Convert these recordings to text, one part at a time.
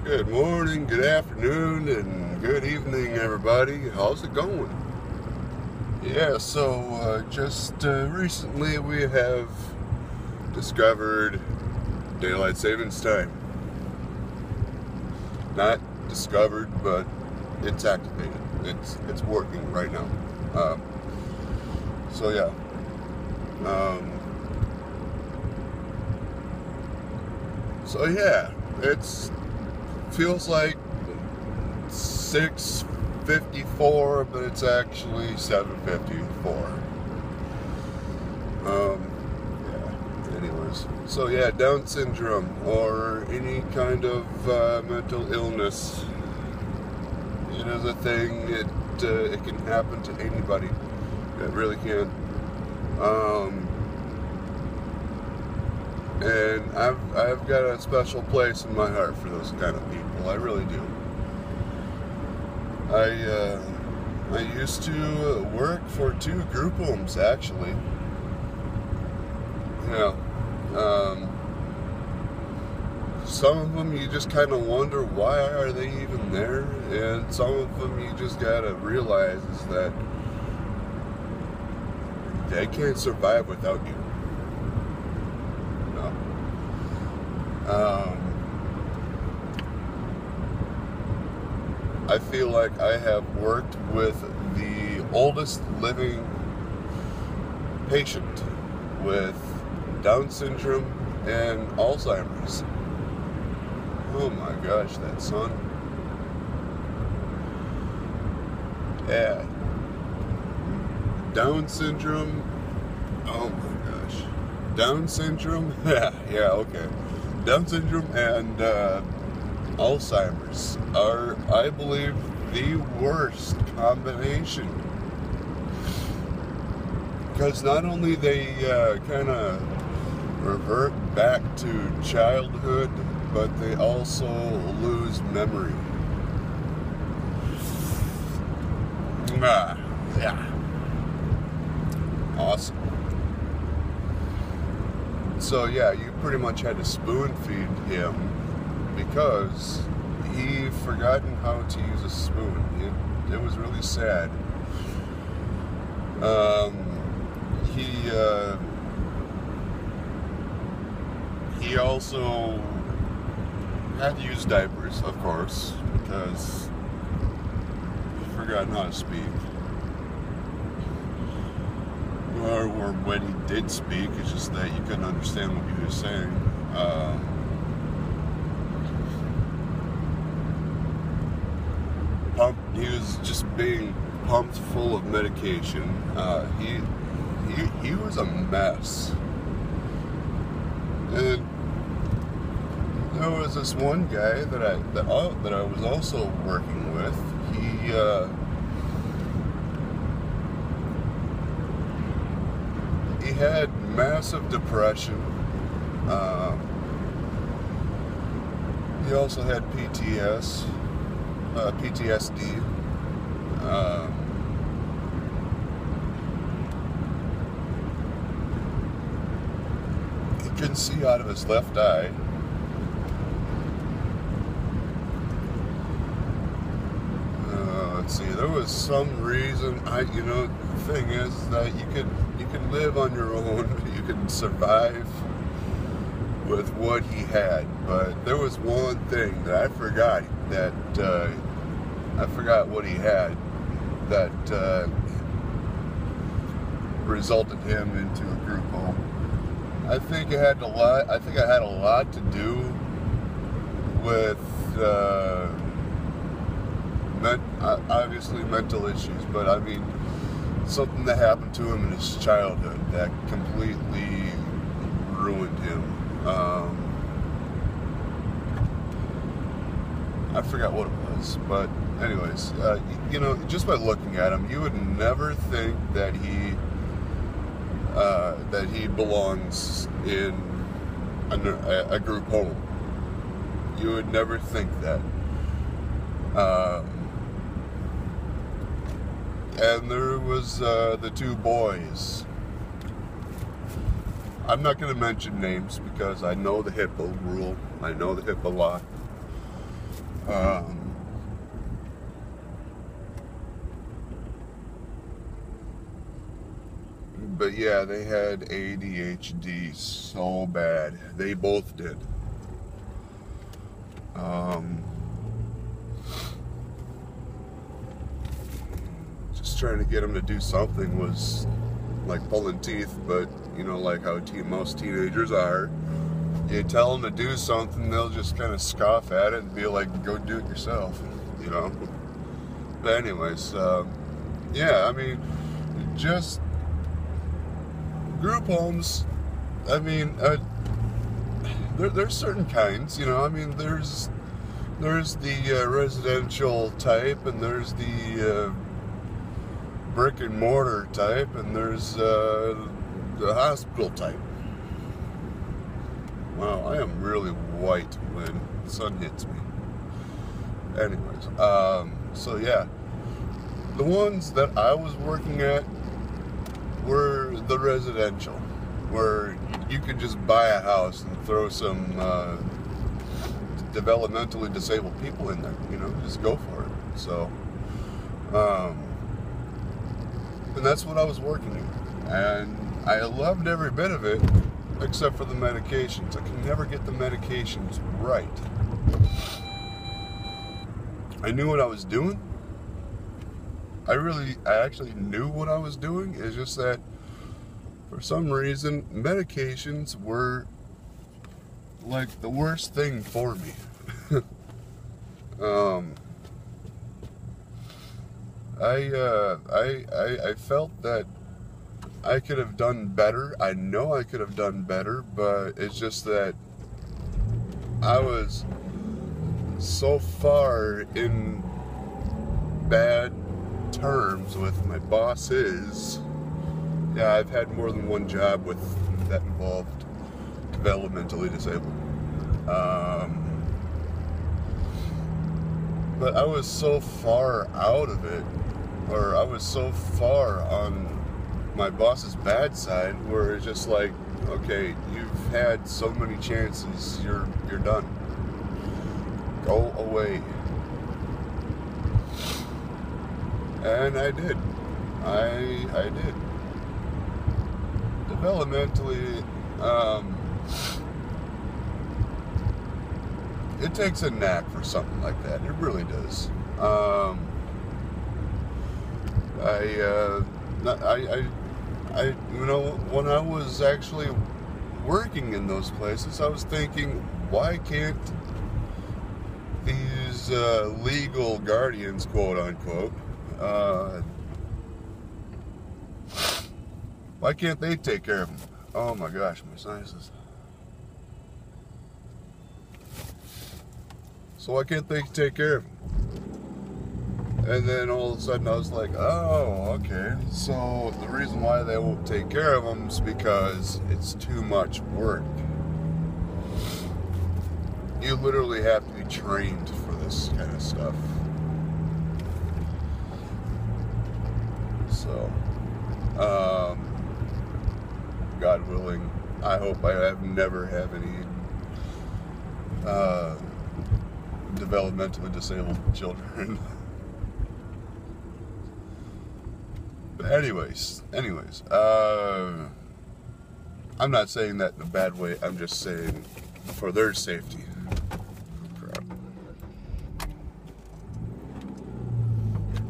Good morning, good afternoon, and good evening, everybody. How's it going? Yeah, so just recently we have discovered daylight savings time. Not discovered, but it's activated. It's working right now. So yeah. So yeah, feels like 6:54, but it's actually 7:54. Yeah. Anyways, so yeah, Down syndrome or any kind of mental illness. It is a thing. It can happen to anybody. It really can. And I've got a special place in my heart for those kind of people. I really do. I used to work for 2 group homes, actually. Yeah. Some of them you just kind of wonder why are they even there, and some of them you just gotta realize is that they can't survive without you. I feel like I have worked with the oldest living patient with Down syndrome and Alzheimer's. Oh my gosh, that son. Yeah. Down syndrome. Oh my gosh. Down syndrome? Yeah, okay. Down syndrome and Alzheimer's are, I believe, the worst combination. Because not only they kind of revert back to childhood, but they also lose memory. Yeah. Awesome. So yeah, you pretty much had to spoon feed him because he forgotten how to use a spoon. It was really sad. He also had to use diapers, of course, because he forgotten how to speak. Or when he did speak, it's just that you couldn't understand what he was saying. He was just being pumped full of medication. He was a mess. And there was this one guy that I was also working with. He had massive depression. He also had PTSD. He couldn't see out of his left eye. Let's see. There was some reason. The thing is that you could live on your own. You could survive with what he had. But there was one thing that I forgot. I forgot what he had. That resulted him into a group home. I think I had a lot to do with obviously mental issues, but I mean something that happened to him in his childhood that completely ruined him. I forgot what it was, but anyways, just by looking at him, you would never think that he belongs in a group home. You would never think that. And there was the 2 boys. I'm not going to mention names because I know the HIPAA rule. I know the HIPAA law. But yeah, they had ADHD so bad. They both did. Just trying to get them to do something was like pulling teeth, but you know, like how most teenagers are. You tell them to do something, they'll just kind of scoff at it and be like, go do it yourself, you know. But anyways, yeah, I mean, just group homes, I mean, there's certain kinds, you know. I mean, there's the residential type, and there's the brick and mortar type, and there's the hospital type. Wow, I am really white when the sun hits me. Anyways, so yeah, the ones that I was working at were the residential, where you could just buy a house and throw some developmentally disabled people in there, you know, just go for it. So, and that's what I was working in, and I loved every bit of it, except for the medications. I can never get the medications right. I knew what I was doing. I actually knew what I was doing. It's just that for some reason medications were like the worst thing for me. I felt that I could have done better. I know I could have done better, but it's just that I was so far in bad terms with my bosses. Yeah, I've had more than one job with that involved developmentally disabled. But I was so far out of it, or I was so far on my boss's bad side, where it's just like, okay, you've had so many chances, you're done. Go away. And I did. I did. Developmentally, it takes a knack for something like that. It really does. You know, when I was actually working in those places, I was thinking, why can't these legal guardians, quote unquote, why can't they take care of them? Oh my gosh, my sinuses. So why can't they take care of them? And then all of a sudden I was like, oh, okay. So the reason why they won't take care of them is because it's too much work. You literally have to be trained for this kind of stuff. So, God willing, I hope I never have any developmentally disabled children. But anyways, I'm not saying that in a bad way. I'm just saying for their safety. Crap.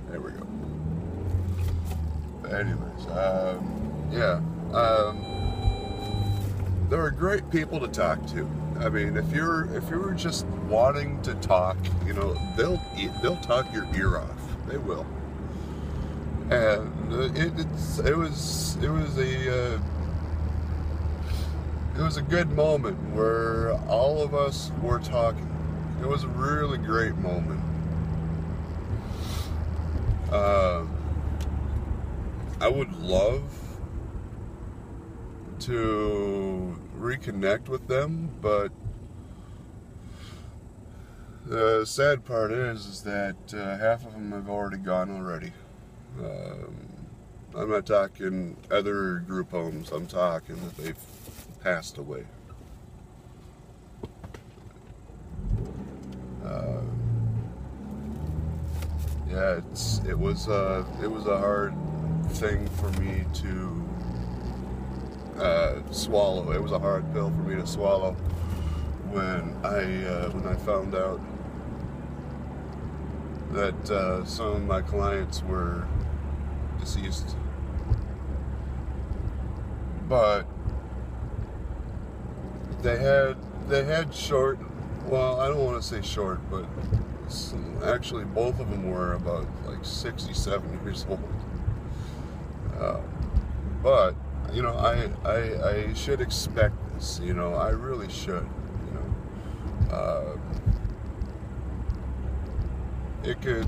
There we go. But anyways, yeah. They were great people to talk to. I mean, if you're just wanting to talk, you know, they'll talk your ear off. They will. And it was a good moment where all of us were talking. It was a really great moment. I would love to reconnect with them, but the sad part is that half of them have already gone already. I'm not talking other group homes. I'm talking that they've passed away. Yeah, it was a hard thing for me to swallow. It was a hard pill for me to swallow when I found out that some of my clients were deceased. But they had short. Well, I don't want to say short, but actually both of them were about like 67 years old. But you know, I should expect this. You know, I really should. You know, it could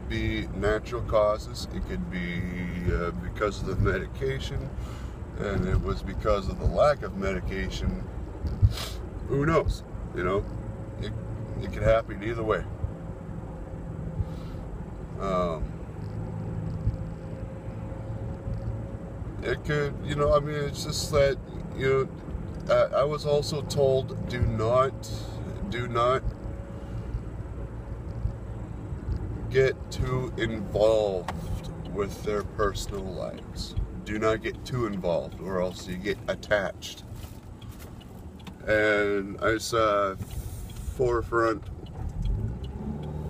be natural causes. It could be because of the medication, and it was because of the lack of medication. Who knows? You know, it could happen either way. It could, you know, I mean, it's just that, you know, I was also told do not get too involved with their personal lives. Do not get too involved, or else you get attached. And I saw forefront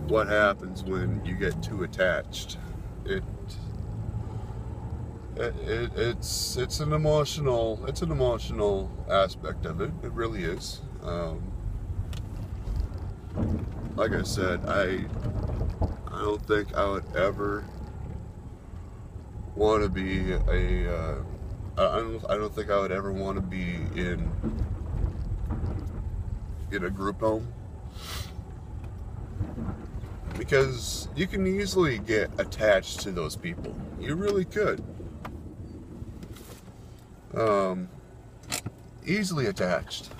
what happens when you get too attached. It's an emotional aspect of it. It really is. Like I said, I don't think I would ever want to be I don't think I would ever want to be in a group home, because you can easily get attached to those people. You really could. Easily attached.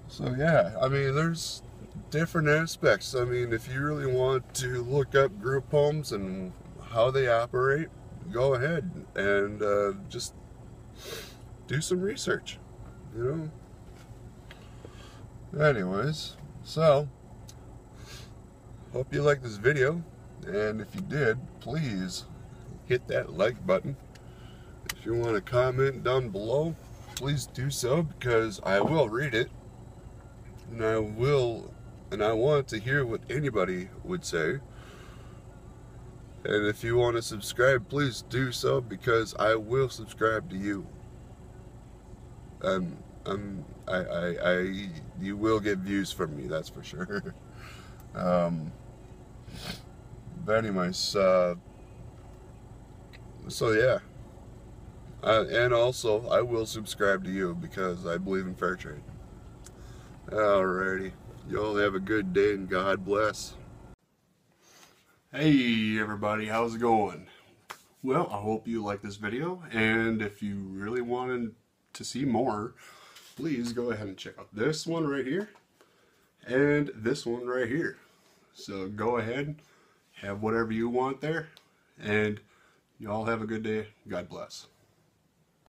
So yeah, I mean, there's different aspects. I mean, if you really want to look up group homes and how they operate, go ahead and just do some research, you know. Anyways, so hope you liked this video, and if you did, please hit that like button. If you want to comment down below, please do so, because I will read it, and I want to hear what anybody would say. And if you want to subscribe, please do so, because I will subscribe to you. You will get views from me, that's for sure. But anyways, so yeah. And also, I will subscribe to you, because I believe in fair trade. Alrighty. Y'all have a good day, and God bless. Hey everybody, how's it going? Well, I hope you liked this video, and if you really wanted to see more, please go ahead and check out this one right here, and this one right here. So go ahead, have whatever you want there, and y'all have a good day. God bless.